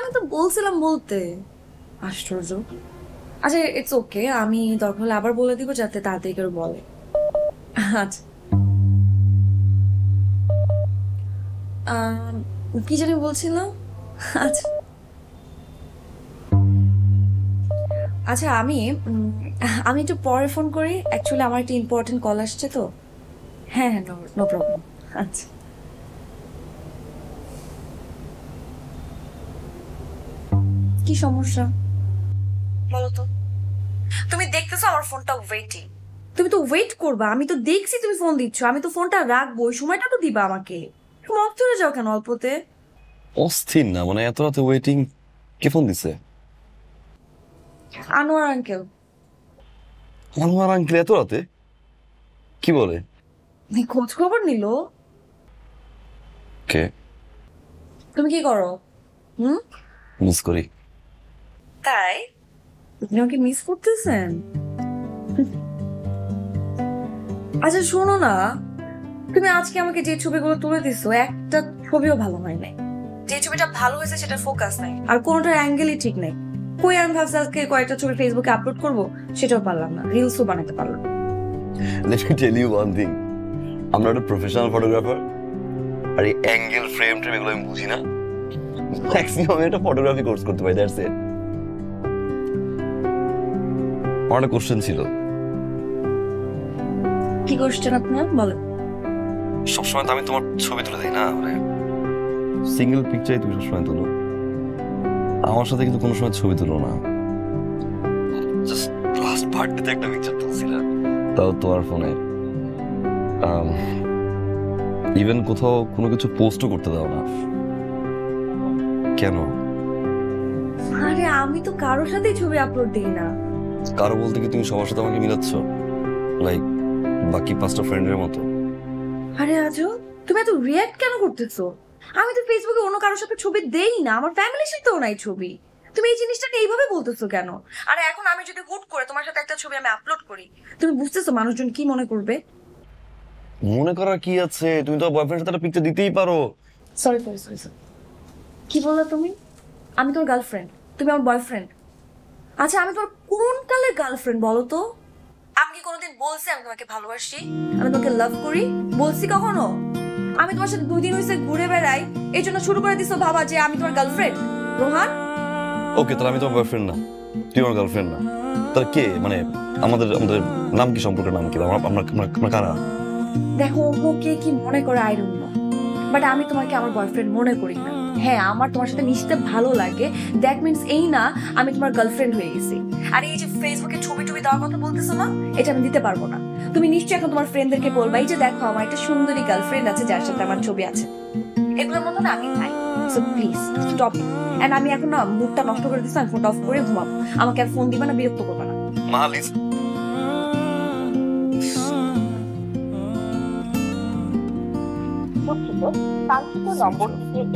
আমি তো বলছিলাম বলতে। আশ্চর্য। আচ্ছা ইটস ওকে, আমি দরকার হলে আবার বলে দিব যাতে তাড়াতাড়ি করে বলে। আচ্ছা কি জানি বলছিলাম। আচ্ছা আচ্ছা আমি একটু পরে ফোন করি, অ্যাকচুয়ালি আমার একটা ইম্পর্টেন্ট কল আসছে তো। হ্যাঁ হ্যাঁ, নো প্রবলেম। আচ্ছা। কি সমস্যা বলো তো? তুমি দেখতেছো আমার ফোনটা ওয়েটিং, তুমি তো ওয়েট করবা। আমি তো দেখছি তুমি ফোন দিচ্ছ, আমি তো ফোনটা রাখবো, ওই সময়টা তো দিবা আমাকে। তুমি অফ চলে যাও কেন অল্পতে? অস্থির না, মানে এত রাতে ওয়েটিং? কে ফোন দিছে? আনোয়ার আঙ্কেল। আনোয়ার আঙ্কেল এত রাতে? কি বলে? খোঁজ খবর নিল। কে? তুমি কি করো? হুম। মিস করি। তাই? আপনি আমাকে মিস করতেছেন? আচ্ছা শোনো না, তুমি আজকে আমাকে যে ছবিগুলো তুলে দিছো একটা ছবিও ভালো হয় নাই। যে ছবিটা ভালো হয়েছে সেটা ফোকাস নাই, আর কোনোটার অ্যাঙ্গেলই ঠিক নাই। কই আমি ভাবছি আজকে কয়েকটা ছবি ফেসবুকে আপলোড করব, সেটাও পারলাম না, রিলসও বানাতে পারলাম না। Let me tell you one thing, আমরা একটা প্রফেশনাল ফটোগ্রাফার, আর এই অ্যাঙ্গেল ফ্রেম ট্রেম এগুলো আমি বুঝি না। ম্যাক্সিমাম একটা ফটোগ্রাফি কোর্স করতে পারি, দ্যাটস ইট। আমার একটা কোশ্চেন ছিল। কি কোশ্চেন আপনার, বলেন। সবসময় তো আমি তোমার ছবি তুলে দিই না, মানে সিঙ্গেল পিকচারই তুমি সবসময় তুলো, আমার সাথে কিন্তু কোনো সময় ছবি তুলো না। জাস্ট লাস্ট বার্থডেতে একটা পিকচার তুলছিলে, তাও তোমার ফোনে। ইভেন কোথাও কোনো কিছু পোস্টও করতে দাও না, কেন? আরে আমি তো কারোর সাথেই ছবি আপলোড দিই না। কারো বলতে কি তুমি সবার সাথে আমাকে মিলাচ্ছ, লাইক বাকি 5টা ফ্রেন্ডের মতো? আরে আজও তুমি এত রিয়াক্ট কেন করতেছো? আমি তো ফেসবুকে অন্য কারোর সাথে ছবি দেই না, আমার ফ্যামিলির সাথেও নাই ছবি। তুমি এই জিনিসটাকে এইভাবে বলতেছো কেন? আরে এখন আমি যদি হুট করে তোমার সাথে একটা ছবি আমি আপলোড করি, তুমি বুঝতেছো মানুষজন কি মনে করবে? মনে করার কি আছে, তুমি তো বয়ফ্রেন্ডের সাথে একটা পিকচার দিতেই পারো। সরি সরি সরি সরি, কি বললা তুমি? আমি তোর গার্লফ্রেন্ড, তুমি আমার বয়ফ্রেন্ড। আচ্ছা আমি তোর কোন কালের গার্লফ্রেন্ড বলো তো? আমি কি কোনোদিন বলছি আমি তোমাকে ভালোবাসি, আমি তোমাকে লাভ করি? বলছি কখনো? আমি তোমার সাথে 2 দিন হয়েছে ঘুরে বেড়াই, এই জন্য শুরু করে দিছো ভাবা যে আমি তোমার গার্লফ্রেন্ড? রোহান। ওকে, তাহলে আমি তোমার বয়ফ্রেন্ড না, তুই আমার গার্লফ্রেন্ড না। তাহলে কে, মানে আমাদের আমাদের নাম কি, সম্পর্কের নাম কি, আমরা আমরা আমরা কারা? দেখো অন্য কে কি মনে করে আই ডোন্ট নো, বাট আমি তোমাকে আমার বয়ফ্রেন্ড মনে করি না। হ্যাঁ আমার তোমার সাথে মিশতে ভালো লাগে, দ্যাট মিনস এই না আমি তোমার গার্লফ্রেন্ড হয়ে গেছি। আর এই যে ফেসবুকে ছবি টবি দেওয়ার কথা বলতেছো না, এটা আমি দিতে পারবো না। তুমি নিশ্চয়ই এখন তোমার ফ্রেন্ডদেরকে বলবা এই যে দেখো আমার একটা সুন্দরী গার্লফ্রেন্ড আছে যার সাথে আমার ছবি আছে। এগুলোর মতো না আমি নাই। So please stop. এন্ড আমি এখন না মুডটা নষ্ট করে দিচ্ছি, আমি ফোনটা অফ করে ঘুমাবো। আমাকে আর ফোন দিবা না, বিরক্ত করবা না। মালিস। কাঙ্ক্ষিত নম্বরটিতে এই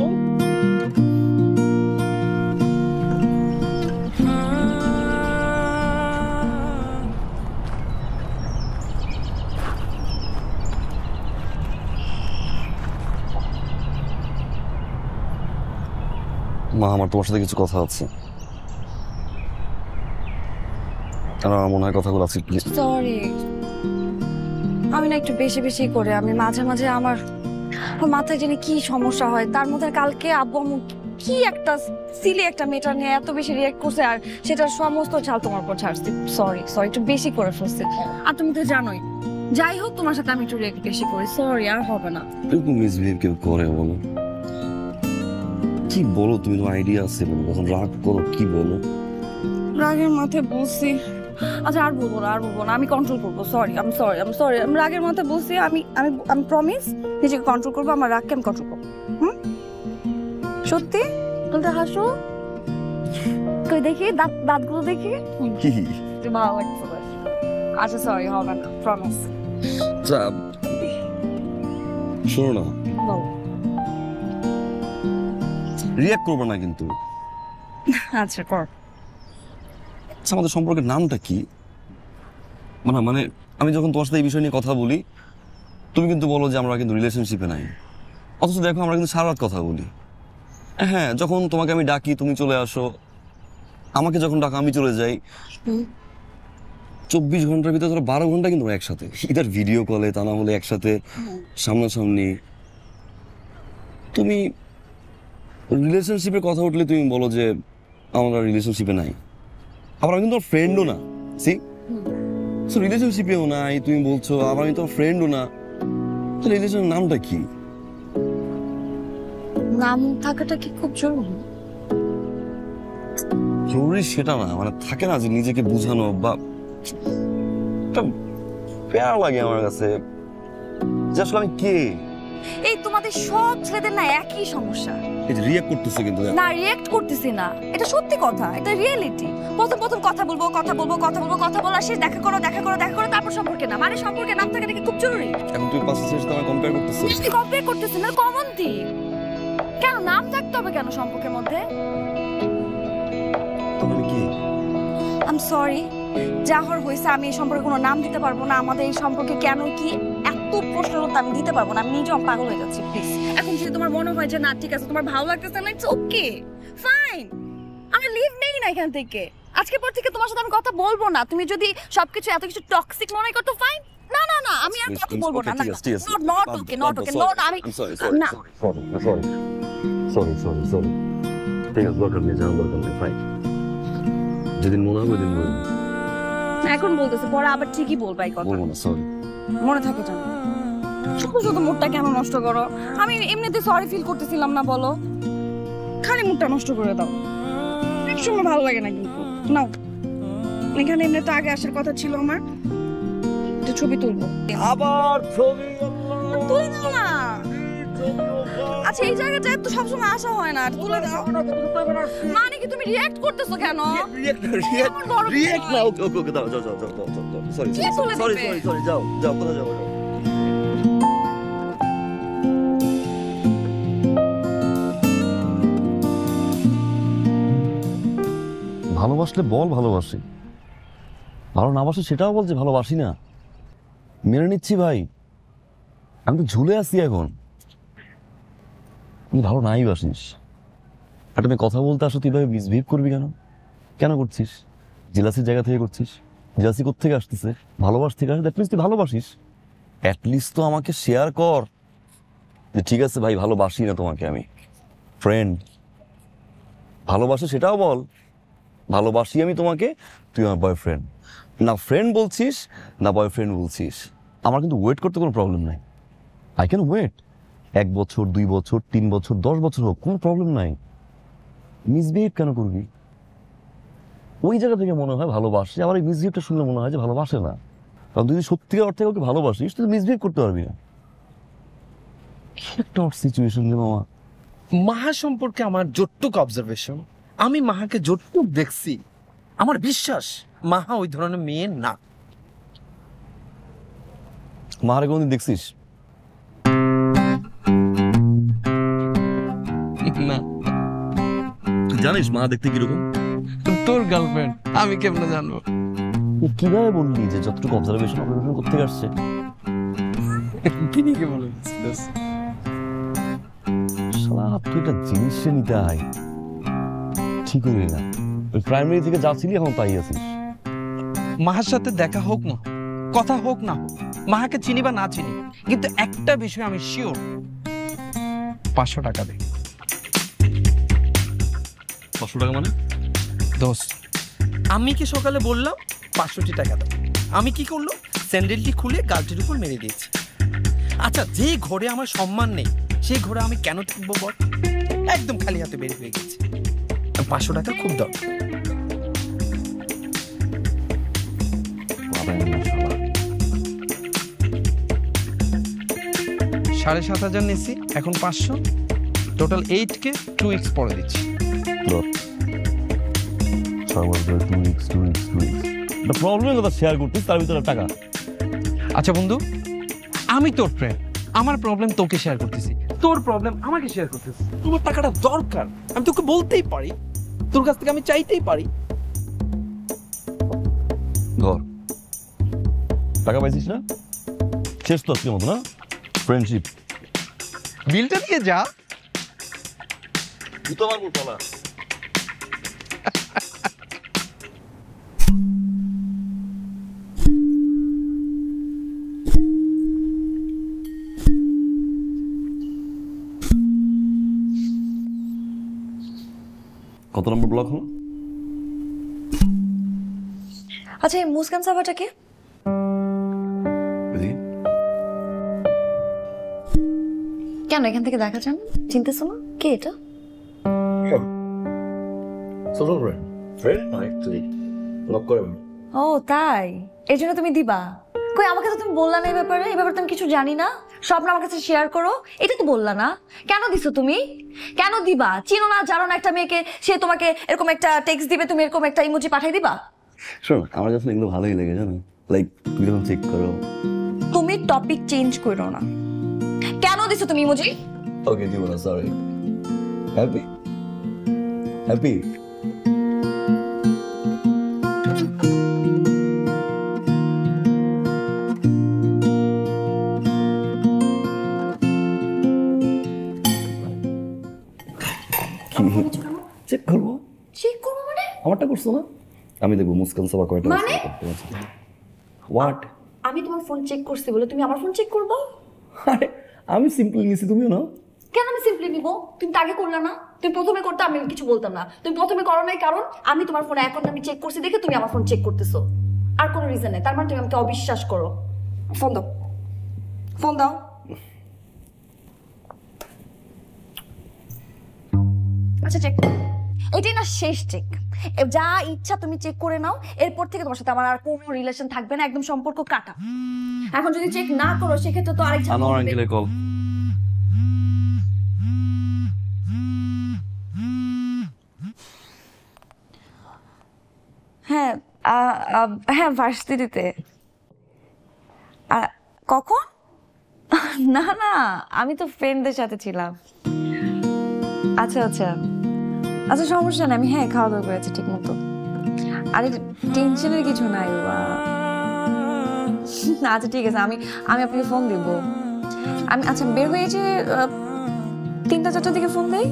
মা, আমার তোমার সাথে কিছু কথা আছে, আর আমার মনে হয় কথাগুলো আছে। প্লিজ। সরি, আমি না একটু বেশি বেশি করে আমি মাঝে মাঝে আমার মাথায় জানি কি সমস্যা হয়। তার মধ্যে কালকে আব্বু আম্মু কি একটা সিলি একটা মেটার নিয়ে এত বেশি রিয়েক্ট করছে, আর সেটার সমস্ত ছাল তোমার উপর ছাড়ছি। সরি সরি, একটু বেশি করে ফেলছি। আর তুমি তো জানোই, যাই হোক তোমার সাথে আমি একটু রিয়েক্ট বেশি করি। সরি, আর হবে না। এরকম মিসবিহেভ কেউ করে বলো? কি বলো তুমি, তোমার আইডিয়া আছে বলো, যখন রাগ করো কি বলো? রাগের মাথায় বলছি। আচ্ছা আর বলবো না, আর বলবো না, আমি কন্ট্রোল করবো। সরি, আমি সরি, আমি সরি। আমি রাগের মাথায় বলছি, আমি আমি আমি প্রমিস নিজেকে কন্ট্রোল করবো, আমার রাগকে আমি কন্ট্রোল করবো। সত্যি বলতে হাসো, কই দেখি দাঁতগুলো দেখি। কি ভালো লাগছে। আচ্ছা সরি, হবে না, প্রমিস। শোনো না, বল। রিয়াক্ট করবো না কিন্তু। আচ্ছা কর। আচ্ছা, আমাদের সম্পর্কের নামটা কি? মানে মানে আমি যখন তোমার সাথে এই বিষয় নিয়ে কথা বলি, তুমি কিন্তু বলো যে আমরা কিন্তু রিলেশনশিপে নাই, অথচ দেখো আমরা কিন্তু সারা রাত কথা বলি। হ্যাঁ, যখন তোমাকে আমি ডাকি তুমি চলে আসো, আমাকে যখন ডাকা আমি চলে যাই। 24 ঘন্টার ভিতরে ধরো 12 ঘন্টা কিন্তু একসাথে, ইদার ভিডিও কলে, তা না হলে একসাথে সামনাসামনি। তুমি রিলেশনশিপের কথা উঠলে তুমি বলো যে আমরা রিলেশনশিপে নাই, আবার আমি কিন্তু তোমার ফ্রেন্ডও না। সি রিলেশনশিপেও নাই তুমি বলছো, আবার আমি তোমার ফ্রেন্ডও না। রিলেশনের নামটা কি? নাম থাকাটা কি খুব জরুরি? জরুরি সেটা না, মানে থাকে না যে নিজেকে বোঝানো বা একটা প্যারা লাগে আমার কাছে যে আসলে আমি কে। এই তোমাদের সব ছেলেদের না একই সমস্যা। এই যে রিঅ্যাক্ট করতেছে কিন্তু না রিঅ্যাক্ট করতেছি না, এটা সত্যি কথা, এটা রিয়েলিটি। প্রথম কথা বলবো শেষ দেখা করো তারপর সম্পর্কে নাম। আরে সম্পর্কে নাম থাকাটা কি খুব জরুরি? এখন তুই পাঁচ সাথে আমার কম্পেয়ার করতেছিস। আমি কম্পেয়ার করতেছি না, কমন থিং। কেন নাম থাকতে হবে কেন সম্পর্কের মধ্যে? তাহলে কি? আই এম সরি, যা হওয়ার হয়েছে। আমি এই সম্পর্কে কোনো নাম দিতে পারবো না। আমাদের এই সম্পর্কে কেন কি এত প্রশ্নের উত্তর আমি দিতে পারবো না। আমি নিজেও পাগল হয়ে যাচ্ছি। প্লিজ এখন যদি তোমার মনে হয় যে না ঠিক আছে, তোমার ভালো লাগতেছে না, ইটস ওকে, ফাইন, আমি লিভ নেই না এখান থেকে। আজকের পর থেকে তোমার সাথে আমি কথা বলবো না। তুমি যদি সবকিছু এত কিছু টক্সিক মনে করতো, ফাইন। না না না, আমি আর কথা বলবো না। নট ওকে, নো না, আমি না। সরি ঠিক আছে, দরকার নেই, জানার দরকার নেই, ফাইন। যেদিন মনে হবে ওদিন বলবো। এখন বলতেছে, পরে আবার ঠিকই বলবা এই কথা। বলবো না, সরি। মনে থাকে জানো, শুধু মুডটা কেন নষ্ট করো? আমি এমনিতে সরি ফিল করতেছিলাম না, বলো, খালি মুডটা নষ্ট করে দাও। একসময় ভালো লাগে না কিন্তু। নাও, এখানে এমনি তো আগে আসার কথা ছিল আমার, একটা ছবি তুলবো। আবার ছবি তুলে দাও না। আচ্ছা এই জায়গাটায় তো সবসময় আসা হয় না, তুলে দাও। মানে কি তুমি রিঅ্যাক্ট করতেছো কেন? রিঅ্যাক্ট না, ওকে দাও, যাও সরি যাও কোথায় যাও। ভালোবাসলে বল ভালোবাসি, ভালো না বাসে সেটাও বলছে ভালোবাসি না। মেনে নিচ্ছি ভাই, আমি তো ঝুলে আছি এখন। তুই ভালো নাই বাসিস, আর তুমি কথা বলতে আসো তুই ভাবে মিসবিহেভ করবি কেন? কেন করছিস? জেলাসির জায়গা থেকে করছিস। জেলাসি কোত্থেকে আসতেছে? ভালোবাস থেকে আসে, দ্যাট মিনস তুই ভালোবাসিস। অ্যাটলিস্ট তো আমাকে শেয়ার কর যে ঠিক আছে ভাই ভালোবাসি না তোমাকে, আমি ফ্রেন্ড। ভালোবাসে সেটাও বল, ভালোবাসি আমি তোমাকে, তুই আমার বয়ফ্রেন্ড। না ফ্রেন্ড বলছিস না বয়ফ্রেন্ড বলছিস, আমার কিন্তু ওয়েট করতে কোনো প্রবলেম নাই। আই ক্যান ওয়েট 1 বছর 2 বছর 3 বছর 10 বছর হোক, কোনো প্রবলেম নাই। মিসবিহেভ কেন করবি? ওই জায়গা থেকে মনে হয় ভালোবাসে, আবার এই মিসবিহেভটা শুনলে মনে হয় যে ভালোবাসে না। কারণ তুই যদি সত্যিকার অর্থে ওকে ভালোবাসিস তুই মিসবিহেভ করতে পারবি না। কি একটা সিচুয়েশন রে মামা। মাহা সম্পর্কে আমার যতটুক অবজারভেশন, আমি মাহাকে যতটুক দেখছি, আমার বিশ্বাস মাহা ওই ধরনের মেয়ে না। মাহারে কোনদিন দেখছিস? না। তুই জানিস মা দেখতে কিরকম? তোর গার্লফ্রেন্ড, আমি কেমনে জানবো? কিভাবে বললি যে যতটুকু অবজারভেশন করতে আসছে? কি নিয়ে বলেছিস? শালা তুই একটা জিনিস নিতে আয়, ঠিক হলি না। ওই প্রাইমারি থেকে যা ছিলি এখন তাই আছিস। মাহার সাথে দেখা হোক না, কথা হোক না, মাহাকে চিনি বা না চিনি, কিন্তু একটা বিষয় আমি শিওর, 500 টাকা দে। 500 টাকা মানে? দোস্ত, আমি কি সকালে বললাম 500 টাকা দাও? আমি কি করলো? স্যান্ডেলটি খুলে গালটির উপর মেরে দিয়েছি। আচ্ছা, যে ঘরে আমার সম্মান নেই সেই ঘরে আমি কেন থাকবো বল? একদম খালি হাতে বের হয়ে গেছি। 500 টাকা খুব দরকার। $7,500 নিচ্ছি, এখন 500, টোটাল 8K, 2 weeks পরে দিচ্ছি। প্রবলেম কথা শেয়ার করতিস, তার ভিতরে টাকা। আচ্ছা বন্ধু, আমি তোর ফ্রেন্ড, আমার প্রবলেম তোকে শেয়ার করতেছি, তোর প্রবলেম আমাকে শেয়ার করতেছি। তোমার টাকাটা দরকার, আমি তোকে বলতেই পারি, তোর কাছ থেকে আমি চাইতেই পারি। ধর টাকা পাইছিস না, শেষ তো আজকের মতো না? ফ্রেন্ডশিপ। বিলটা দিয়ে যা। জুতো মারবো পালা। কত নম্বর ব্লক হলো? আচ্ছা, এই মুসকান সাবাটা কে? কেন এখান থেকে দেখা যান? চিনতেছো না কে এটা? Social friend. ফ্রেন্ড না অ্যাকচুয়ালি ব্লক করে আমি। ও তাই, এই জন্য তুমি দিবা? কই আমাকে তো তুমি বললা না এই ব্যাপারে। এই ব্যাপারে তুমি কিছু জানি না? স্বপ্ন আমার কাছে শেয়ার করো, এটা তো বললা না। কেন দিছো তুমি? কেন দিবা? চিনো না জানো না একটা মেয়েকে, সে তোমাকে এরকম একটা টেক্সট দিবে, তুমি এরকম একটা ইমোজি পাঠিয়ে দিবা? শোনো, আমার যখন এগুলো ভালোই লাগে জানো, লাইক তুমি যখন চেক করো। তুমি টপিক চেঞ্জ করো না। কেন দিছো তুমি ইমোজি? ওকে দিব না, সরি। হ্যাপি হ্যাপি চেক করবো। চেক করবো মানে? আমারটা করছো না? আমি দেখবো মুস্কান সাবা কয়টা মানে? হোয়াট? আমি তোমার ফোন চেক করছি বলে তুমি আমার ফোন চেক করবো? আরে আমি সিম্পলি নিছি, তুমিও না। কেন আমি সিম্পলি নিব? তুমি তো আগে করলে না। তুমি প্রথমে করতে, আমি কিছু বলতাম না। তুমি প্রথমে করো নাই কারণ আমি তোমার ফোনে এখন আমি চেক করছি দেখে তুমি আমার ফোন চেক করতেছো। আর কোনো রিজন নেই। তার মানে তুমি আমাকে অবিশ্বাস করো। ফোন দাও, ফোন দাও। আচ্ছা চেক। এটাই না শেষ চেক। যা ইচ্ছা তুমি চেক করে নাও। এরপর থেকে তোমার সাথে আমার আর কোনো রিলেশন থাকবে না, একদম সম্পর্ক কাটা। এখন যদি চেক না করো সেক্ষেত্রে তো আরেক ঝামেলা আনোয়ার হবে। আঙ্কেলের কল। হ্যাঁ, হ্যাঁ ভার্সিটিতে। কখন? না না, আমি তো ফ্রেন্ডদের সাথে ছিলাম। আচ্ছা আচ্ছা আচ্ছা, সমস্যা নেই। আমি হ্যাঁ খাওয়া দাওয়া করেছি ঠিক মতো। আরে টেনশনের কিছু নাই বাবা। আচ্ছা ঠিক আছে, আমি আপনাকে ফোন দিব। আমি আচ্ছা বের হয়েছে 3টা-4টার দিকে ফোন দেই।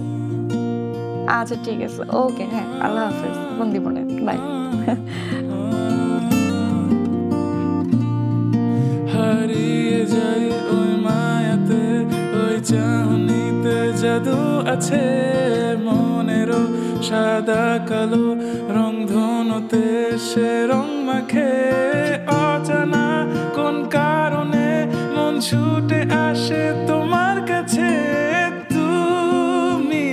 আচ্ছা ঠিক আছে, ওকে, হ্যাঁ আল্লাহ হাফেজ। ফোন দিব না, বাই। হারিয়ে যাই ওই মায়াতে, ওই চাহনিতে জাদু আছে। মনেরও সাদা কালো রং ধনুতে সে রং মাখে। অজানা কোন কারণে মন ছুটে আসে তোমার কাছে। তুমি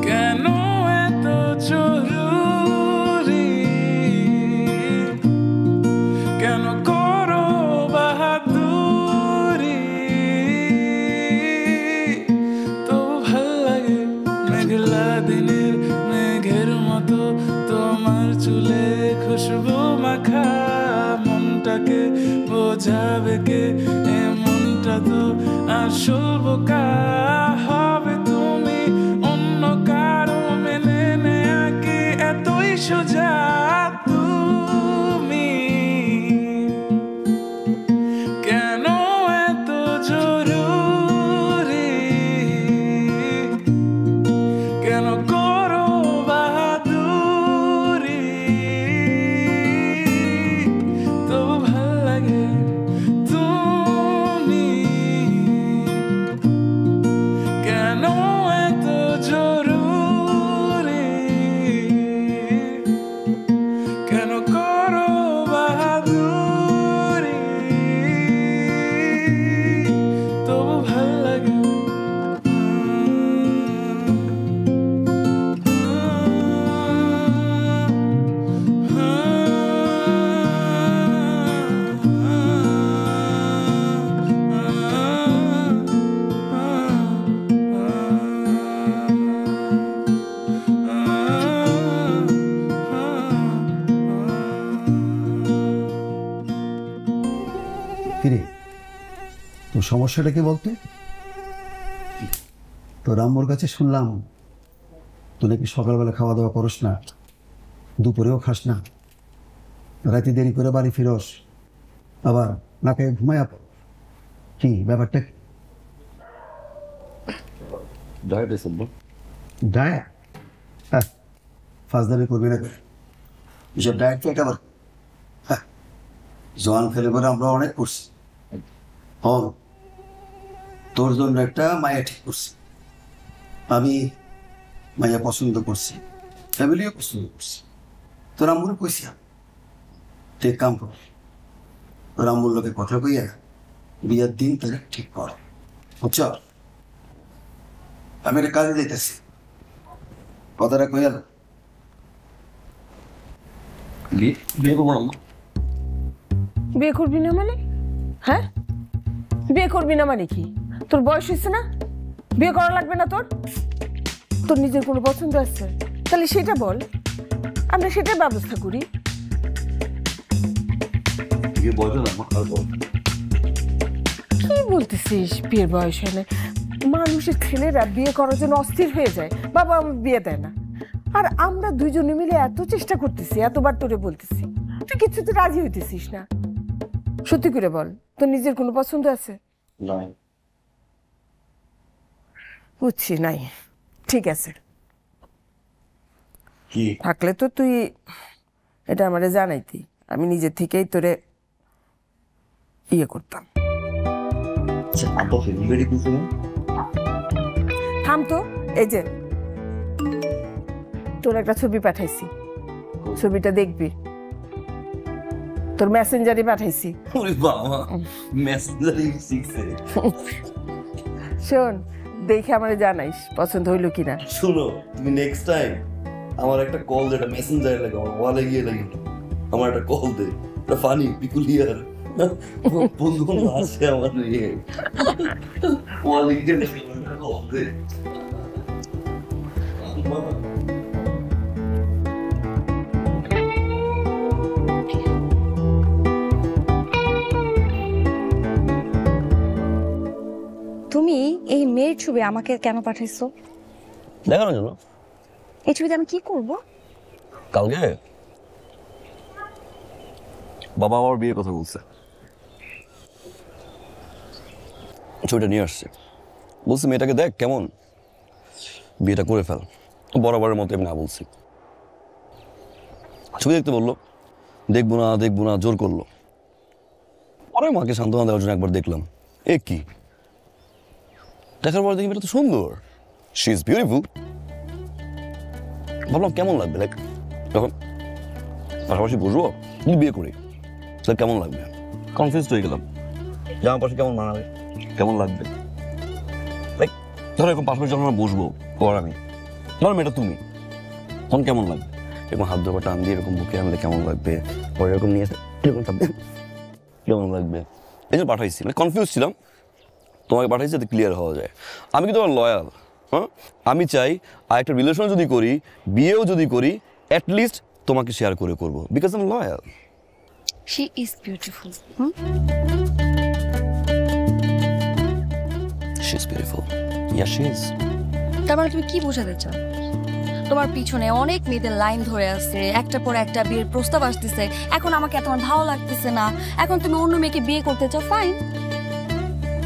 কেন এত জরুরি? কেন করো বাহাদুরি? তো ভাল লাগে মেঘলা দিনের মেঘের মতো তোমার চুলে খুশবু মাখা। মনটাকে বোঝাবে কে? এ মনটা তো আসল বোকা। হবে তুমি অন্য কারো মেনে নেয়া কি এতই সোজা? তুমি কেন এত জরুরি? কেন করো বাহাদুরি? তবু ভাল লাগে তুমি কেন এত জরুরি? কেন করো বাহাদুরি? তবু ভাল লাগে। কিরে, তোর সমস্যাটা কি বলতে? তোর আম্মুর কাছে শুনলাম তুই নাকি সকালবেলা খাওয়া দাওয়া করস না, দুপুরেও খাস না, রাতে দেরি করে বাড়ি ফিরস, আবার না খেয়ে ঘুমায়া পড়। কি ব্যাপারটা কি? ডায়েট এসব ডায়েট? হ্যাঁ, ফাজদামি করবি না। এসব ডায়েট তো একেবারে হ্যাঁ জোয়ান ফেলে পরে আমরা অনেক করছি। তোর জন্য একটা মায়া ঠিক করছি, আমি মায়া পছন্দ করছি, ফ্যামিলিও পছন্দ করছি। তোর আম্মুর কইছি তুই কাম কর, তোর আম্মুর লোকে কথা কইয়া বিয়ের দিন তোরা ঠিক কর, বুঝছ? আমি একটা কাজে যেতেছি, কথাটা কইয়া বিয়ে করবো না। বিয়ে করবি না মানে? হ্যাঁ, বিয়ে করবি না মানে কি? তোর বয়স হয়েছে না? বিয়ে করা লাগবে না তোর? তোর নিজের কোনো পছন্দ আছে তাহলে সেটা বল, আমরা সেটার ব্যবস্থা করি। বিয়ে বয়স না আর বল। কি বলতেছিস বিয়ের বয়স হয় না? মানুষের ছেলেরা বিয়ে করার জন্য অস্থির হয়ে যায়, বাবা আমার বিয়ে দেয় না। আর আমরা দুইজনে মিলে এত চেষ্টা করতেছি, এতবার তোরে বলতেছি, তুই কিছুতে রাজি হইতেছিস না। সত্যি করে বল, তোর নিজের কোনো পছন্দ আছে? নাই। বুঝছি, নাই। ঠিক আছে, কি থাকলে তো তুই এটা আমারে জানাইতি, আমি নিজে থেকেই তোরে ইয়ে করতাম। থাম তো, এই যে তোর একটা ছবি পাঠাইছি, ছবিটা দেখবি। তোর মেসেঞ্জারে পাঠাইছি। শোন, দেখে আমারে জানাইস পছন্দ হইলো কিনা। শুনো, তুমি নেক্সট টাইম আমার একটা কল দে, এটা মেসেঞ্জারে লাগে, আমার ওয়ালে গিয়ে লাগে, আমার একটা কল দে, এটা ফানি পিকুলিয়ার বন্ধু আছে আমার নিয়ে, ওয়ালে গিয়ে কল দে। তুমি এই মেয়ের ছবি আমাকে কেন পাঠাইছো? দেখানোর জন্য। এই ছবিতে আমি কি করব? কালকে বাবা আমার বিয়ের কথা বলছে, ছবিটা নিয়ে আসছে, বলছে মেয়েটাকে দেখ কেমন, বিয়েটা করে ফেল। বরাবরের মতো আমি না বলছি, ছবি দেখতে বললো, দেখবো না জোর করলো। পরে মাকে সান্ত্বনা দেওয়ার জন্য একবার দেখলাম, এ কি, দেখার পর দেখি মেয়েটা তো সুন্দর, শি ইজ বিউটিফুল। ভাবলাম কেমন লাগবে, লাইক যখন পাশাপাশি বসবো যদি বিয়ে করি তাহলে কেমন লাগবে। কনফিউজ হয়ে গেলাম, জামা পাশে কেমন মানাবে, কেমন লাগবে। লাইক ধরো এরকম পাশাপাশি যখন আমরা বসবো, পর আমি ধরো মেয়েটা তুমি, তখন কেমন লাগবে, এরকম হাত ধোয়া টান দিয়ে এরকম বুকে আনলে কেমন লাগবে, পরে এরকম নিয়ে এরকম থাকবে কেমন লাগবে। এই জন্য পাঠাইছি, মানে কনফিউজ ছিলাম, তোমাকে পাঠাইছি যাতে ক্লিয়ার হওয়া যায়। আমি কিন্তু আমার লয়াল, হ্যাঁ, আমি চাই আর একটা রিলেশন যদি করি, বিয়েও যদি করি, অ্যাটলিস্ট তোমাকে শেয়ার করে করবো, because I am loyal. She is beautiful. She is beautiful, yeah she is. তার মানে তুমি কি বোঝাতে চাও? তোমার পিছনে অনেক মেয়েদের লাইন ধরে আছে, একটা পর একটা বিয়ের প্রস্তাব আসতেছে, এখন আমাকে তোমার ভালো লাগতেছে না, এখন তুমি অন্য মেয়েকে বিয়ে করতে চাও, ফাইন,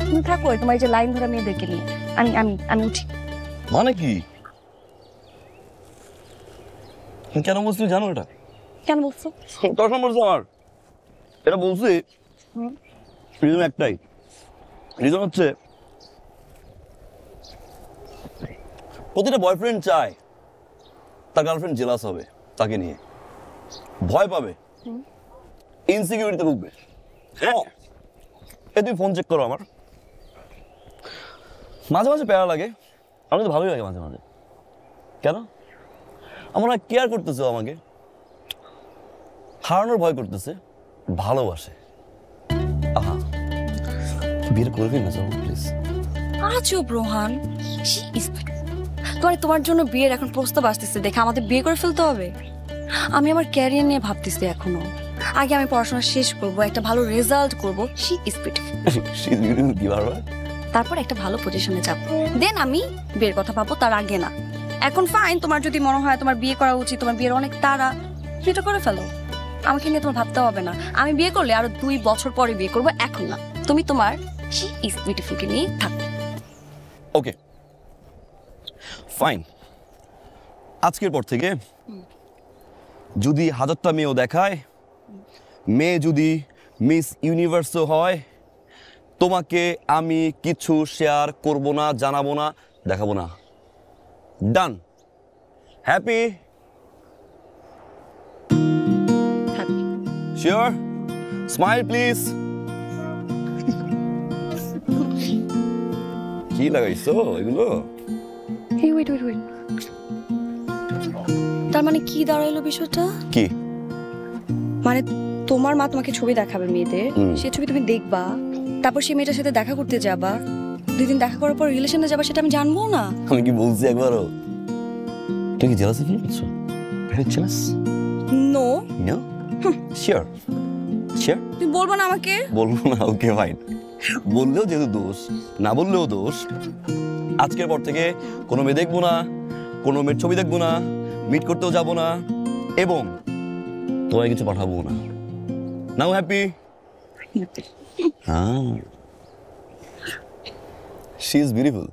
তুমি থাকো তোমার এই যে লাইন ধরা মেয়েদেরকে নিয়ে। আমি আমি আমি উঠি। মানে কি, কেন বলছি জানো? এটা কেন বলছো? তখন বলছো আমার এটা বলছি রিজন একটাই, রিজন হচ্ছে প্রতিটা বয়ফ্রেন্ড চায় তার গার্লফ্রেন্ড জেলাস হবে, তাকে নিয়ে ভয় পাবে, ইনসিকিউরিটিতে ভুগবে। হ্যাঁ, এই তুমি ফোন চেক করো, আমার মাঝে মাঝে প্যারা লাগে, আমার তো ভালোই লাগে মাঝে মাঝে। কেন? আমার কেয়ার করতেছে, আমাকে হারানোর ভয় করতেছে, ভালোবাসে। আহা, বিয়ে করবি না প্লিজ। আজও রোহান, তোমার জন্য বিয়ের এখন প্রস্তাব আসতেছে দেখে আমাদের বিয়ে করে ফেলতে হবে? আমি আমার ক্যারিয়ার নিয়ে ভাবতেছি এখনো, আগে আমি পড়াশোনা শেষ করব, একটা ভালো রেজাল্ট করব, শি ইজ বিউটিফুল, তারপর একটা ভালো পজিশনে যাব, দেন আমি বিয়ের কথা ভাববো, তার আগে না। এখন ফাইন, তোমার যদি মনে হয় তোমার বিয়ে করা উচিত, তোমার বিয়ের অনেক তাড়া, সেটা করে ফেলো, আমাকে নিয়ে তোমার ভাবতে হবে না। আমি বিয়ে করলে আরো 2 বছর পরে বিয়ে করবো, এখন না। তুমি তোমার শি ইজ বিউটিফুলকে নিয়ে থাকো। ওকে, ফাইন, আজকের পর থেকে যদি 1000টা মেয়েও দেখায়, মেয়ে যদি মিস ইউনিভার্সও হয়, তোমাকে আমি কিছু শেয়ার করব না, জানাবো না, দেখাবো না। ডান? হ্যাপি? শিওর? Smile please. কি লাগাইছো এগুলো? এই ওয়েট ওয়েট ওয়েট, তার মানে কি দাঁড়াইলো বিষয়টা? কি মানে তোমার মা তোমাকে ছবি দেখাবে মেয়েদের, সেই ছবি তুমি দেখবা, তারপর সেই মেয়েটার সাথে দেখা করতে যাবা, 2 দিন দেখা করার পর রিলেশনে যাবা, সেটা আমি জানবো না? আমি কি বলছি একবারও? তুমি কি জেলাসি ফিল করছো? Very jealous? No no? Sure? Sure? তুমি বলবা না আমাকে? বলবো না, ওকে ফাইন। বললেও যেহেতু দোষ, না বললেও দোষ। আজকের পর থেকে কোনো মেয়ে দেখবো না, কোনো মেয়ের ছবি দেখবো না, মিট করতেও যাবো না, এবং তোমায় কিছু পাঠাবো না। নাও হ্যাপি? হ্যাঁ, she is beautiful.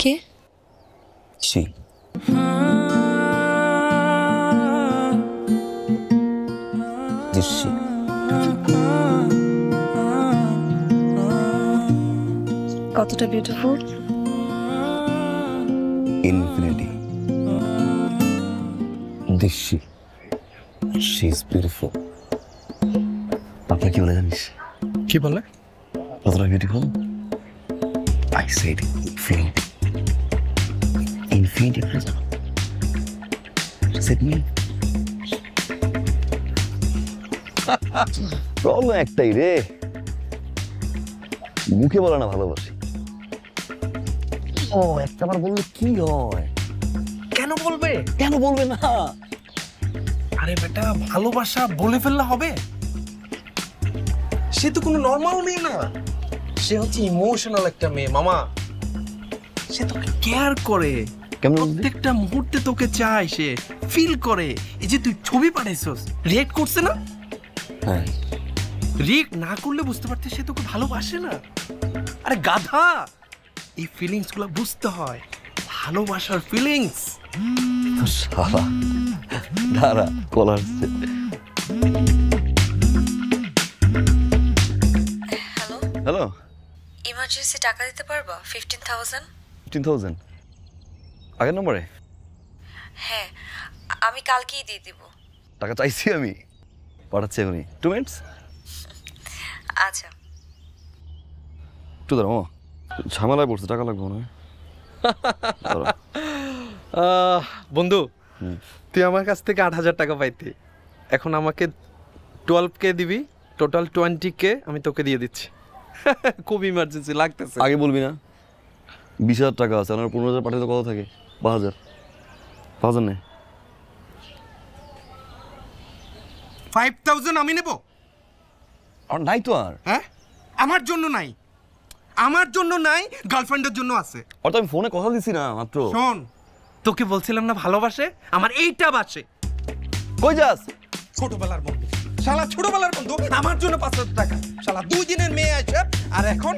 K? She. This she. কতটা beautiful? Infinity. This she. She is beautiful. আপনার কি বলে জানিস? কি বলে? কতটা beautiful? I said infinity. Infinity please. Said me. Problem একটাই রে, মুখে বলে না ভালোবাসি। ও একটাবার বললে কি হয়? কেন বলবে? কেন বলবে না? আরে বেটা, ভালোবাসা বলে ফেললে হবে? সে তো কোনো নর্মাল মেয়ে না, সে হচ্ছে ইমোশনাল একটা মেয়ে মামা। সে তোকে কেয়ার করে, কেমন? প্রত্যেকটা মুহূর্তে তোকে চায়, সে ফিল করে। এই যে তুই ছবি পাঠাইছস, রিয়েক্ট করছে না? হ্যাঁ, রিয়েক্ট না করলে বুঝতে পারতে সে তোকে ভালোবাসে না। আরে গাধা, এই ফিলিংস গুলো বুঝতে হয়, ভালোবাসার ফিলিংস। শালা দাঁড়া, কল আসছে। হ্যালো হ্যালো, ইমার্জেন্সি টাকা দিতে পারবা? 15,000। 15,000 আগের নম্বরে? হ্যাঁ, আমি কালকেই দিয়ে দিব। টাকা চাইছি আমি, পাঠাচ্ছি এখনই। 2 মিনিটস। আচ্ছা, একটু দাঁড়াও, ঝামেলায় পড়ছে, টাকা লাগবে না। বন্ধু, তুই আমার কাছ থেকে 8,000 টাকা পাইতি, এখন আমাকে 12K দিবি, টোটাল 20K আমি তোকে দিয়ে দিচ্ছি। খুব ইমার্জেন্সি লাগতেছে। আগে বলবি না? 20,000 টাকা আছে, আমার 15,000 পাঠাতে কত থাকে? 5,000। 5,000 নেই। 5,000 আমি নেব? আর নাই তো আর। হ্যাঁ, আমার জন্য নাই, আমার জন্য নাই, গার্লফ্রেন্ডের জন্য আছে। আর তো আমি ফোনে কথা দিছি না মাত্র। শোন, তোকে বলছিলাম না ভালোবাসে, আমার এইটা বাসে। কই যাস? ছোটবেলার বন্ধু, শালা ছোটবেলার বন্ধু, আমার জন্য 5,000 টাকা। শালা 2 দিনের মেয়ে আছে, আর এখন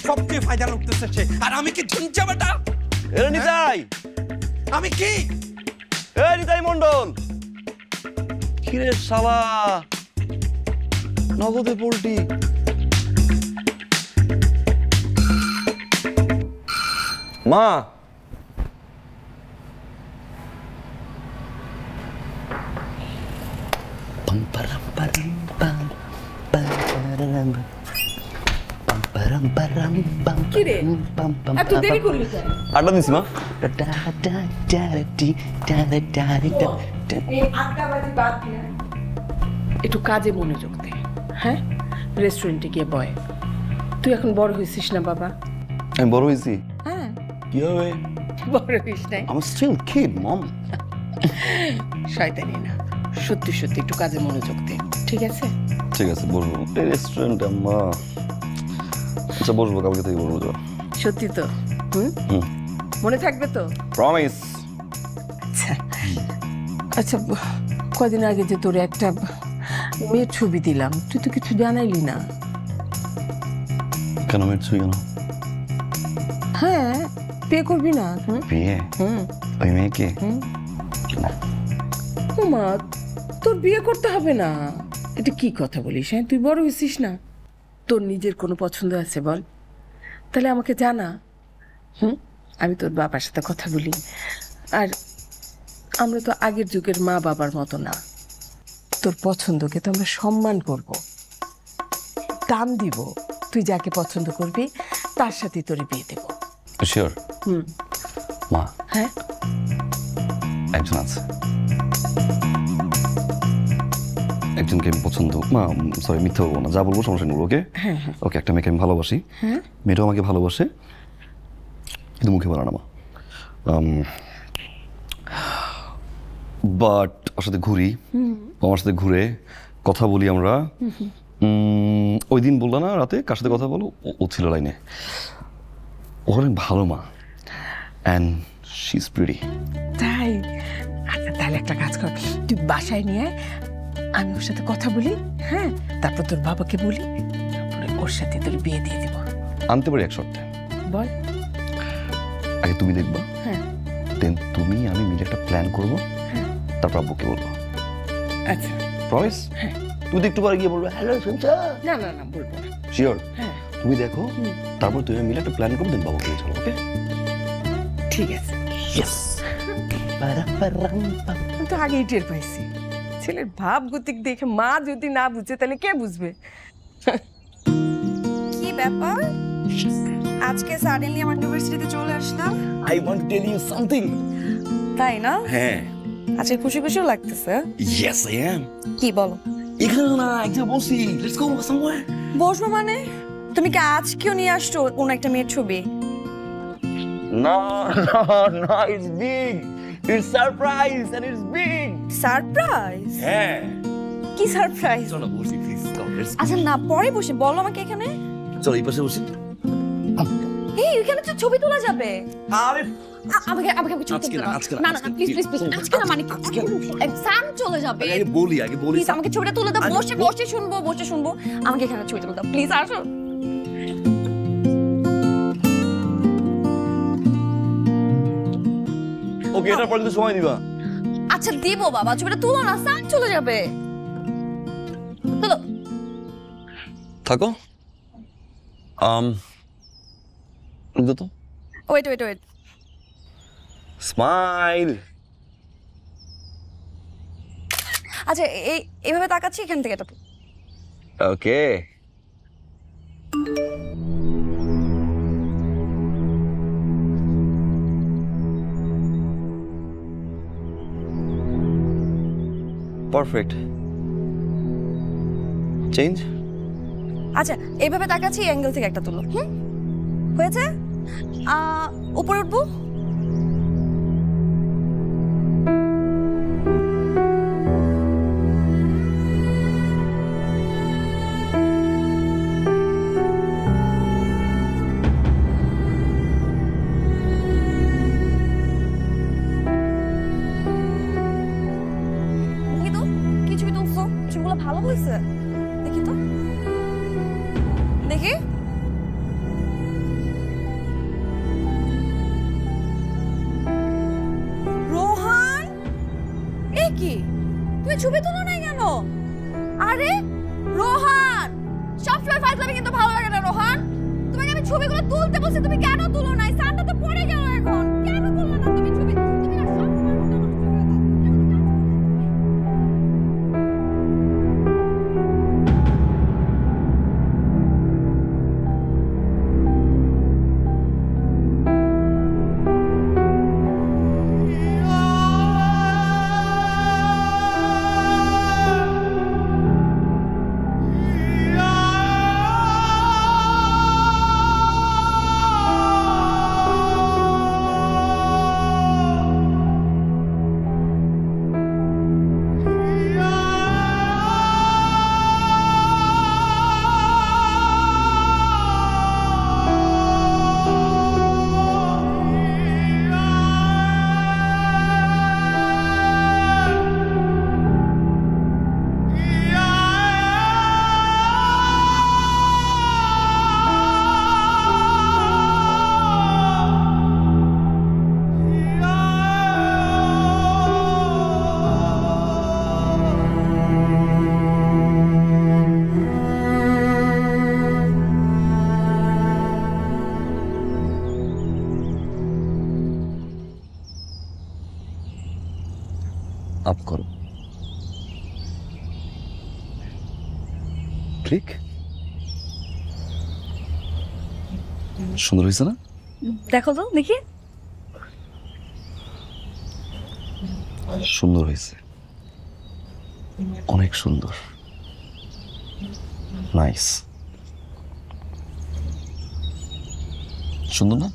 সবচেয়ে ফায়দা লুটতেছে সে। আর আমি কি ঝুঞ্চা বেটা? এরে নিতাই, আমি কি? এ নিতাই মন্ডল, কিরে শালা নগদে পোল্টি। মা, কি রে এত দেরি করলি কেন? আড্ডা দিছি মা। এই আড্ডাবাজি বাদ দিয়ে একটু কাজে মনোযোগ দে। হ্যাঁ, রেস্টুরেন্টে গিয়ে বয়। তুই এখন বড় হয়েছিস না বাবা? আমি বড় হয়েছি? হ্যাঁ, কি হবে? বড় হইস নাই। I'm still kid, mom. শয়তানি না, সত্যি সত্যি একটু কাজে মনোযোগ দে, ঠিক আছে? ঠিক আছে, বলবো। রেস্টুরেন্ট আম্মা। আচ্ছা বসবো, কালকে থেকে বলবো। যাও। সত্যি তো? হুম, মনে থাকবে তো? প্রমিস। আচ্ছা আচ্ছা, কদিন আগে যে তোর একটা মেয়ের ছবি দিলাম, তুই তো কিছু জানাইলি না। কেন মেয়ের ছবি কেন? হ্যাঁ, বিয়ে করবি না? বিয়ে? ওই মেয়েকে? মা, তোর বিয়ে করতে হবে না। এটা কি কথা বলিস? হ্যাঁ, তুই বড় হয়েছিস না? তোর নিজের কোনো পছন্দ আছে বল, তাহলে আমাকে জানা। আমি তোর বাবার সাথে কথা বলি। আর আমরা তো আগের যুগের মা বাবার মতো না। তোর পছন্দকে তো আমরা সম্মান করব, দাম দিব। তুই যাকে পছন্দ করবি তার সাথে তোর বিয়ে দেব। শিওর? মা, হ্যাঁ, একজন আছে, একজনকে আমি পছন্দ। মা সরি, মিথ্যা বলবো না, যা বলবো সমস্যা নেই। ওকে ওকে, একটা মেয়েকে আমি ভালোবাসি, মেয়েটাও আমাকে ভালোবাসে, কিন্তু মুখে বলে না মা। বাট ওর সাথে ঘুরি, আমার সাথে ঘুরে কথা বলি আমরা। ওই দিন বললো না রাতে কার সাথে কথা বলো, ও ছিল লাইনে। ও অনেক ভালো মা, অ্যান্ড শি ইজ প্রিটি। তাই? আচ্ছা, তাহলে একটা কাজ কর, তুই বাসায় নিয়ে আয়, আমি ওর সাথে কথা বলি। হ্যাঁ, তারপর তোর বাবাকে বলি, তারপরে ওর সাথে তোর বিয়ে দিয়ে দেবো। আনতে পারি এক শর্তে। বল। আগে তুমি দেখবা, হ্যাঁ, দেন তুমি আমি মিলে একটা প্ল্যান করবো, তারপর আব্বুকে বলবো। আচ্ছা, প্রমিস? হ্যাঁ। তুমি একটু পরে গিয়ে বলবে হ্যালো শুনছা? না না না, বলবো না। শিওর? হ্যাঁ, তুমি দেখো, তারপর তুমি মিলে একটা প্ল্যান করবো, দেন বাবাকে চলো। ওকে, ঠিক আছে। ইয়েস। আমি তো আগেই টের পাইছি, ছেলের ভাব গতিক দেখে মা যদি না বুঝে তাহলে কে বুঝবে? কি ব্যাপার, আজকে সাডেনলি আমার ইউনিভার্সিটিতে চলে আসলাম? I want to tell you something. তাই না? হ্যাঁ। আজকে খুশি খুশিও লাগতেছে। Yes I am. কি বলো? এখানে না, একদম বসি, লেটস গো সামওয়্যার। বসবো মানে? তুমি কি আজকেও নিয়ে আসছো কোন একটা মেয়ের ছবি? না না না, it's big, it's surprise and it's big. Surprise? হ্যাঁ। কি সারপ্রাইজ? চলো বসি প্লিজ। আচ্ছা না, পরে বসে বলো আমাকে। এখানে চলো এই পাশে বসি। এই এখানে তো ছবি তোলা যাবে। আরে আমাকে আমাকে ছবি আজকে তুলতে না, দাও। আজকে না, না না প্লিজ প্লিজ প্লিজ, আজকে না, মানে এক্সাম চলে যাবে। আগে বলি প্লিজ আমাকে ছবিটা তুলে দাও। বসে বসে শুনবো, বসে শুনবো। আমাকে এখানে ছবি তুলে দাও প্লিজ। আসো। ওকে, এটা পর্যন্ত সময় দিবা। আচ্ছা দিব বাবা, ছবিটা তুলো না, সান চলে যাবে। তুলো। থাকো। তো ওয়েট ওয়েট ওয়েট। স্মাইল। আচ্ছা এইভাবে তাকাচ্ছি, এখান থেকে এটা। ওকে। পারফেক্ট। চেঞ্জ। আচ্ছা এইভাবে তাকাচ্ছি, অ্যাঙ্গেল থেকে একটা তুলো। হয়েছে? উপরে উঠবো। দেখি তো কি ছবি তুলছো, ছবিগুলো ভালো হয়েছে। দেখি তো, দেখি। রোহান, এ কি তুমি ছবি তুলো নাই কেন? আরে রোহান, সবসময় ফাজলামি কিন্তু ভালো লাগে না। রোহান, তোমাকে আমি ছবিগুলো তুলতে বলছি, তুমি কেন তুলো নাই? সানটা তো পড়ে গেল এখন, কেন তুললে না তুমি ছবি? তুমি না সবসময় মনটা নষ্ট করে দাও। লাভ করো। ঠিক সুন্দর হয়েছে না? দেখো তো দেখি। সুন্দর হয়েছে, অনেক সুন্দর, নাইস। সুন্দর না?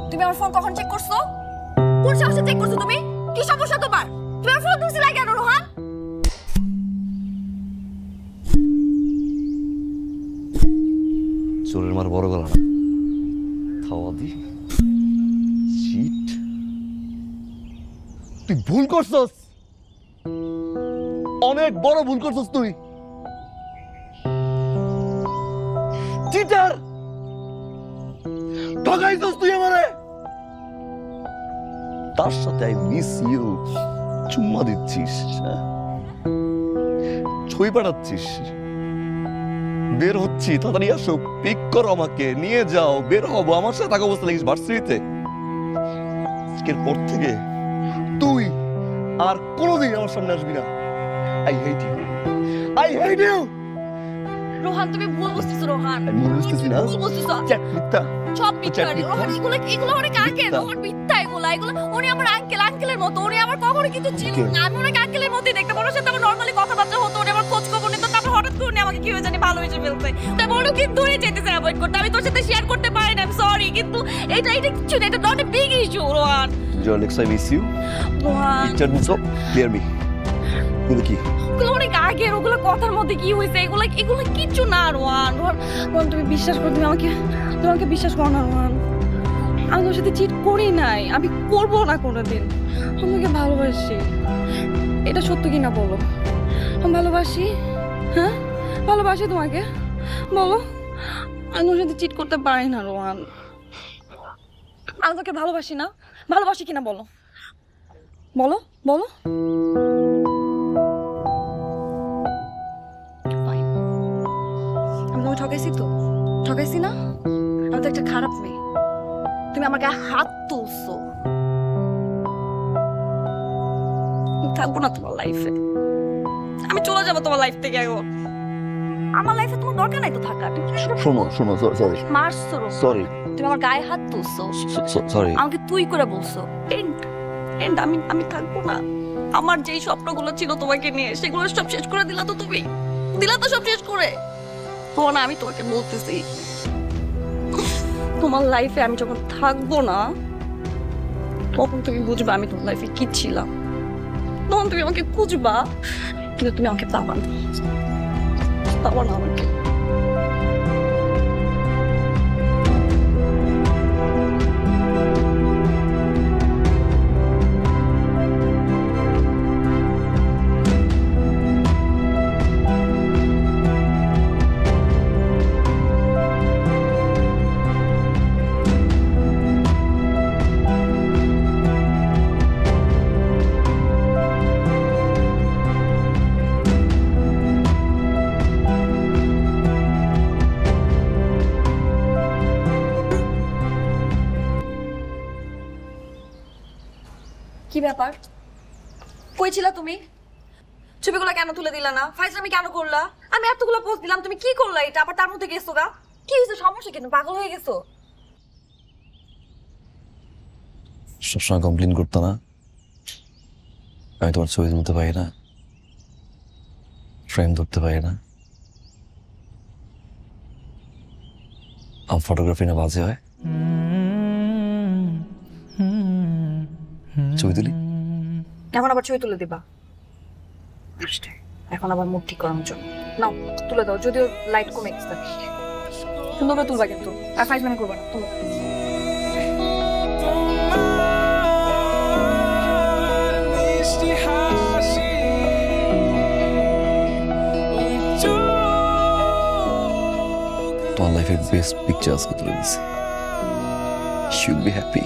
তুমি আমার ফোন কখন চেক করছো? কোন সাহসে চেক করছো তুমি? কি সমস্যা তোমার? তুমি আমার ফোন ধরছিলে কেন রোহান? চোরের মার বড় গলা না, খাওয়া দি চিট। তুই ভুল করছস, অনেক বড় ভুল করছস তুই। চিটার, ঠকাইছস তুই আমারে। তার সাথে আই মিস ইউ চুম্মা দিচ্ছিস, ছবি পাঠাচ্ছিস। বের হচ্ছি, তাড়াতাড়ি আসো, পিক করো, আমাকে নিয়ে যাও, বের হবো। আমার সাথে থাকা অবস্থা লাগিস ভার্সিটিতে। আজকের পর থেকে তুই আর কোনোদিন আমার সামনে আসবি না। I hate you, I hate you. Rohan তুমি ভুল বুঝতেছো রোহান। আমি ভুল বুঝতেছি না? ভুল বুঝতেছো। চ্যাট মিথ্যা, সব মিথ্যা রোহান। এগুলো অনেক আগে রোহান, মিথ্যা এগুলো। উনি আমার আঙ্কেলের মতো। উনি আমার কখনো কিছু ছিল না। আমি ওনাকে আঙ্কেলের মতোই দেখতাম। ওনার সাথে আমার নর্মালি কথাবার্তা হতো, উনি আমার খোঁজ খবর নিত। তারপর হঠাৎ করে উনি আমাকে কি হয়ে জানি ভালোবেসে ফেলছে। তারপর উনি কিন্তু দূরে যেতেছে অ্যাভয়েড করতে। আমি তোর সাথে শেয়ার করতে পারি না, সরি। কিন্তু এটা কিছু না, এটা not a big issue Rohan. Alex, I miss you. Rohan Tell me so, clear me. এগুলো কি? ওগুলো অনেক আগের, ওগুলো কথার মধ্যে কি হয়েছে, এগুলো কিচ্ছু না রোহান। রোহান তুমি বিশ্বাস করো, তুমি আমাকে বিশ্বাস করো না রোহান। আমি তোর সাথে চিট করি নাই, আমি করবো না কোনোদিন। আমাকে ভালোবাসি, এটা সত্য কিনা বলো? আমি ভালোবাসি, হ্যাঁ ভালোবাসি তোমাকে, বলো। আমি তোর সাথে চিট করতে পারি না রোহান। আমি তোকে ভালোবাসি না, ভালোবাসি কিনা বলো, বলো বলো। আমি তোমাকে ঠকাইছি তো? ঠকাইছি না? আমি তো একটা খারাপ মেয়ে। তুমি আমার গায়ে হাত তুলছো। থাকবো না তোমার লাইফে, আমি চলে যাবো তোমার লাইফ থেকে এখন। আমার লাইফে তোমার দরকার নাই তো থাকার। শোনো, সরি। মারছো, সরি। তুমি আমার গায়ে হাত তুলছো, সরি। আমাকে তুই করে বলছো। এন্ড আমি থাকবো না। আমার যেই স্বপ্নগুলো ছিল তোমাকে নিয়ে, সেগুলো সব শেষ করে দিলা তো তুমি। দিলা তো সব শেষ করে। তোমার না, আমি তোমাকে বলতেছি, তোমার লাইফে আমি যখন থাকবো না, তখন তুমি বুঝবা আমি তোমার লাইফে কি ছিলাম। তখন তুমি আমাকে খুঁজবা, কিন্তু তুমি আমাকে পাবা না, পাবা না আমাকে। কি ব্যাপার? কই ছিলা তুমি? ছবিগুলো কেন তুলে দিলা না? ফাইজলামি কেন করলা? আমি এতগুলো পোস্ট দিলাম, তুমি কি করলা এটা? আবার তার মধ্যে গেছো গা? কি হয়েছে? সমস্যা কেন? পাগল হয়ে গেছো? সবসময় কমপ্লেন করতো না আমি তোমার ছবি তুলতে পারি না, ফ্রেম ধরতে পারি না, আমার ফটোগ্রাফি না বাজে হয়। ছবি তুলি, এখন আবার ছবি তুলে দিবা? এখন আবার মুড ঠিক করার জন্য নাও তুলে দাও, যদিও লাইট কমে গেছে। সুন্দর করে তুলবা কিন্তু, আর ফাইজলামি করবা না। তুলো। তোমার লাইফের বেস্ট পিকচার আজকে তুলে দিছি। Should be happy.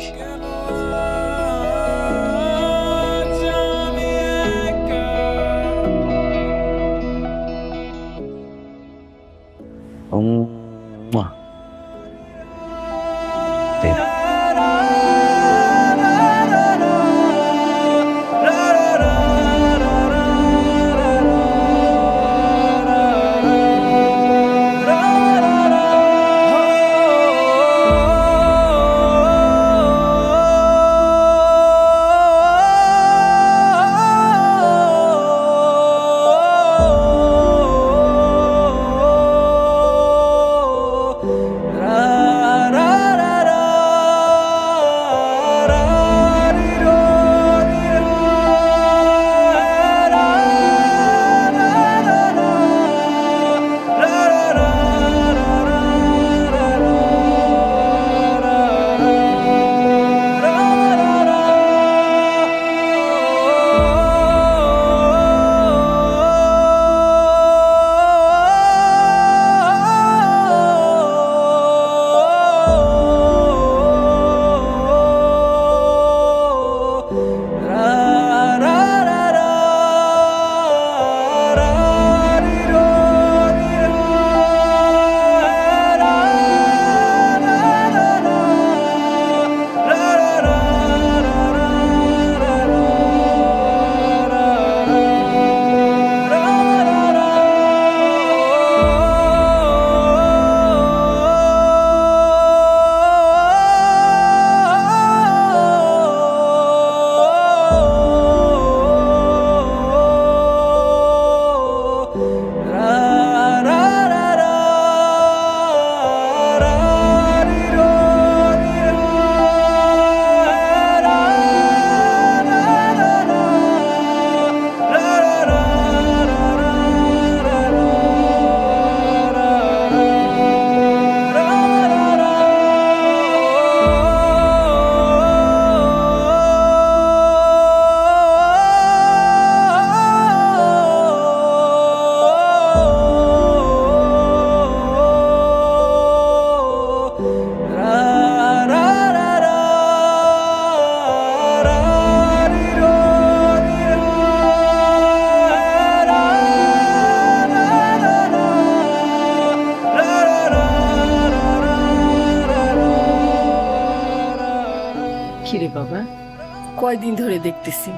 কয়দিন ধরে দেখতেছি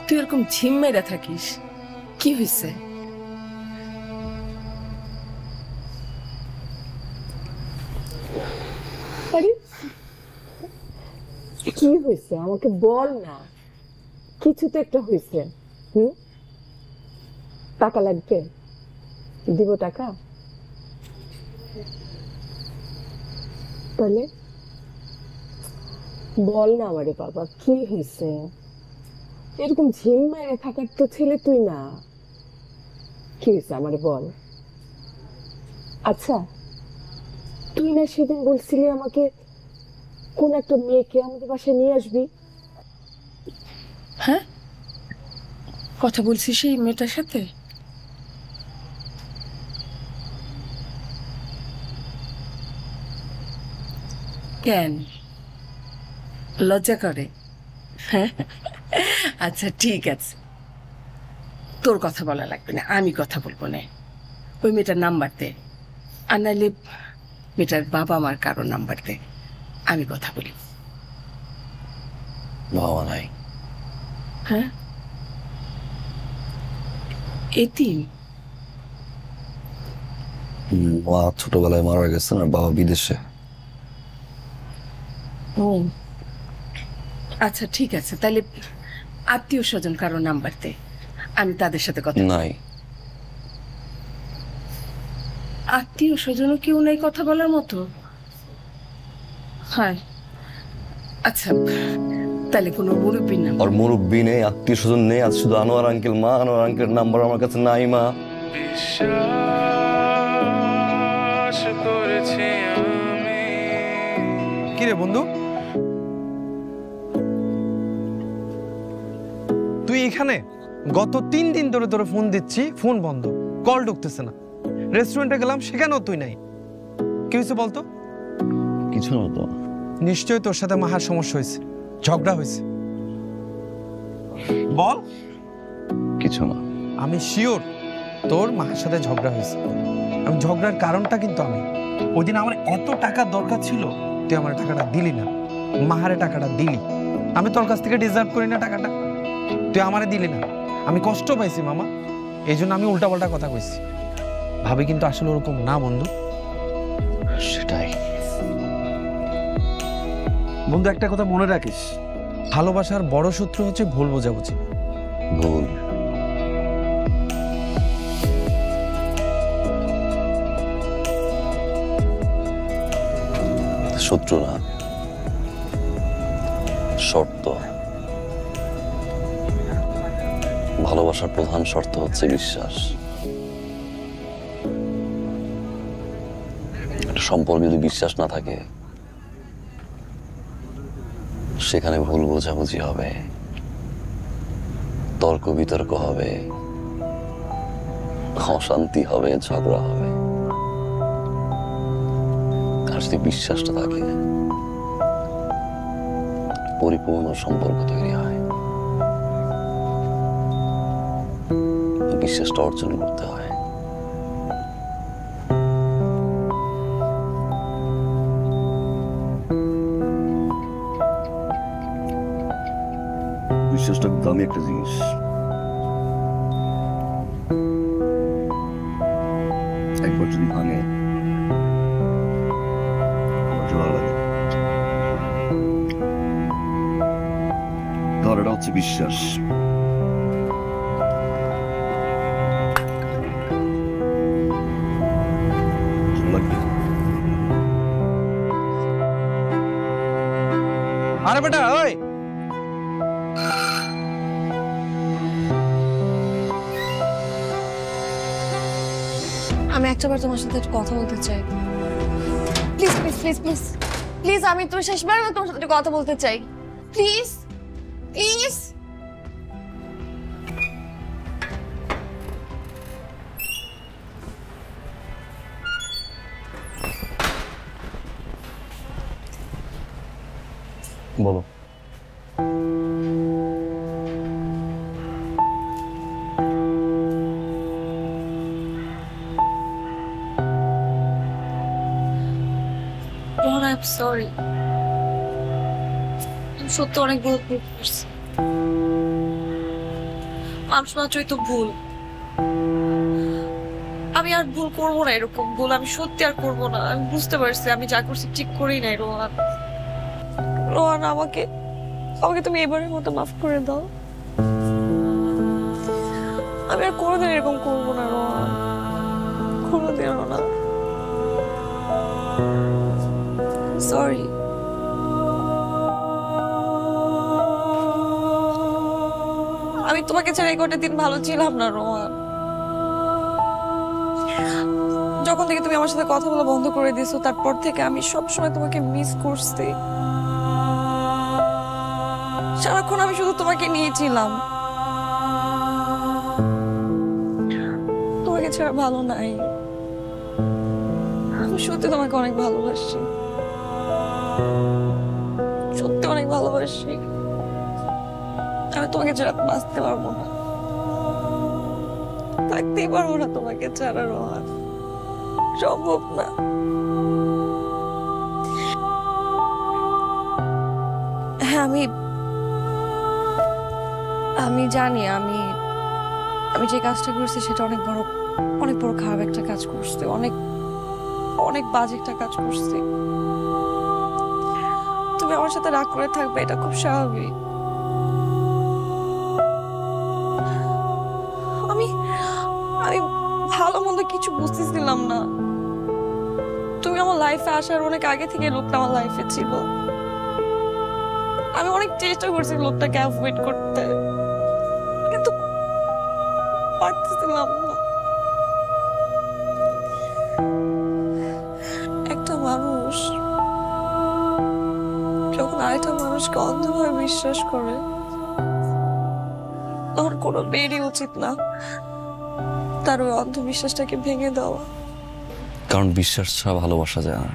তুই এরকম ঝিম মেরে থাকিস, কি হয়েছে? আরে কি হয়েছে আমাকে বল না, কিছু তো একটা হয়েছে। টাকা লাগবে, দিব টাকা। তাহলে বল না আমারে বাবা, কি হয়েছে? এরকম ঝিম মেরে থাকার তো ছেলে তুই না, কি হয়েছে আমারে বল। আচ্ছা তুই না সেদিন বলছিলি আমাকে কোন একটা মেয়েকে আমাদের বাসায় নিয়ে আসবি? হ্যাঁ, কথা বলছি সেই মেয়েটার সাথে? কেন লজ্জা করে? হ্যাঁ, আচ্ছা ঠিক আছে, তোর কথা বলা লাগবে না, আমি কথা বলবো না। ওই মেয়েটার নাম্বার দে, আর নাইলে মেয়েটার বাবা মার কারো নাম্বার দে, আমি কথা বলি। বাবা নাই। হ্যাঁ, এতিম? মা ছোটবেলায় মারা গেছেন আর বাবা বিদেশে। ও আচ্ছা ঠিক আছে, তাহলে আত্মীয় স্বজন কারো নাম্বার দে, আমি তাদের সাথে কথা। নাই। আত্মীয় স্বজনও কেউ নাই কথা বলার মতো? হ্যাঁ আচ্ছা, তাহলে কোনো মুরব্বীর নাম? আর মুরব্বী নেই, আত্মীয় স্বজন নেই, আজ শুধু আনোয়ার আঙ্কেল। মা আনোয়ার আঙ্কেলের নাম্বার আমার কাছে নাই মা। কি রে বন্ধু, তুই এখানে? গত 3 দিন ধরে তোরে ফোন দিচ্ছি, ফোন বন্ধ, কল ঢুকতেছে না। রেস্টুরেন্টে গেলাম, সেখানেও তুই নাই। কি হয়েছে বলতো? কিছু না তো। নিশ্চয়ই তোর সাথে মাহার সমস্যা হয়েছে, ঝগড়া হয়েছে। বল। কিছু না। আমি শিওর তোর মাহার সাথে ঝগড়া হয়েছে। আমি ঝগড়ার কারণটা কিন্তু আমি, ওই দিন আমার এত টাকার দরকার ছিল, তুই আমার টাকাটা দিলি না, মাহারে টাকাটা দিলি। আমি তোর কাছ থেকে ডিজার্ভ করি না টাকাটা, তুই আমারে দিলি না। আমি কষ্ট পাইছি মামা, এই জন্য আমি উল্টাপাল্টা কথা কইছি। ভাবি কিন্তু আসলে ওরকম না বন্ধু। সেটাই বন্ধু, একটা কথা মনে রাখিস, ভালোবাসার বড় শত্রু হচ্ছে ভুল বোঝাবুঝি। ভুল। শত্রু না, শর্ত। ভালোবাসার প্রধান শর্ত হচ্ছে বিশ্বাস। একটা সম্পর্কে যদি বিশ্বাস না থাকে, সেখানে ভুল বোঝাবুঝি হবে, তর্ক বিতর্ক হবে, অশান্তি হবে, ঝগড়া হবে। আর যদি বিশ্বাসটা থাকে, পরিপূর্ণ সম্পর্ক তৈরি হয়। বিশ্বাসটা অর্জন করতে হয়। বিশ্বাসটা দামি একটা জিনিস। একবার যদি ভাঙে, ভালো লাগে। ধর, এটা হচ্ছে বিশ্বাস। আরে বেটা, ওই আমি একটাবার তোমার সাথে একটু কথা বলতে চাই। Please please please please please, আমি তোমার শেষবার তোমার সাথে একটু কথা বলতে চাই, প্লিজ প্লিজ। বলো। I'm sorry. আমি সত্যি অনেক বড় ভুল করছি। মানুষ মাত্রই তো ভুল। আমি আর ভুল করবো না, এরকম ভুল আমি সত্যি আর করবো না। আমি বুঝতে পারছি আমি যা করছি ঠিক করি নাই। রোহান, রোহান, আমাকে আমাকে তুমি এবারের মতো মাফ করে দাও। আমি আর কোনোদিন এরকম করবো না রোহান, কোনোদিনও না। সরি। আমি তোমাকে ছাড়া এই কটা দিন ভালো ছিলাম না রোহান। যখন থেকে তুমি আমার সাথে কথা বলা বন্ধ করে দিয়েছো তারপর থেকে আমি সবসময় তোমাকে মিস করছি। সারাক্ষণ আমি শুধু তোমাকে নিয়েছিলাম। তোমাকে ছাড়া ভালো নাই। আমি সত্যি তোমাকে অনেক ভালোবাসি, সত্যি অনেক ভালোবাসি। আমি তোমাকে ছাড়া বাঁচতে পারবো না, থাকতেই পারবো না তোমাকে ছাড়া রোহান, সম্ভব না। হ্যাঁ, আমি জানি আমি যে কাজটা করছি সেটা অনেক বড় খারাপ একটা কাজ করছি, অনেক বাজে একটা কাজ করছি। তুমি আমার সাথে রাগ করে থাকবে, এটা খুব স্বাভাবিক। আমি ভালো মন্দ কিছু বুঝতেছিলাম না। তুমি আমার লাইফে আসার অনেক আগে থেকে লোকটা আমার লাইফে ছিল। আমি অনেক চেষ্টা করছি লোকটাকে অ্যাভয়েড করতে, কিন্তু পারতেছিলাম না। একটা মানুষ যখন আরেকটা মানুষকে অন্ধভাবে বিশ্বাস করে তখন কোনো মেয়েরই উচিত না তার ওই অন্ধবিশ্বাসটাকে ভেঙে দেওয়া। কারণ বিশ্বাস ছাড়া ভালোবাসা যায় না।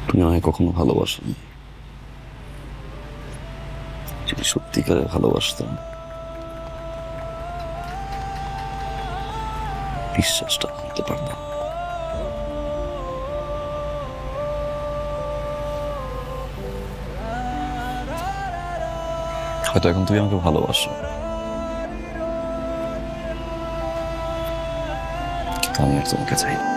তুমি আমায় কখনো ভালোবাসোনি। যদি সত্যিকারে ভালোবাসতাম বিশ্বাসটা করতে পারতাম। হয়তো এখন তুমি আমাকে ভালোবাসো, কিন্তু আমি আর তোমাকে চাই না।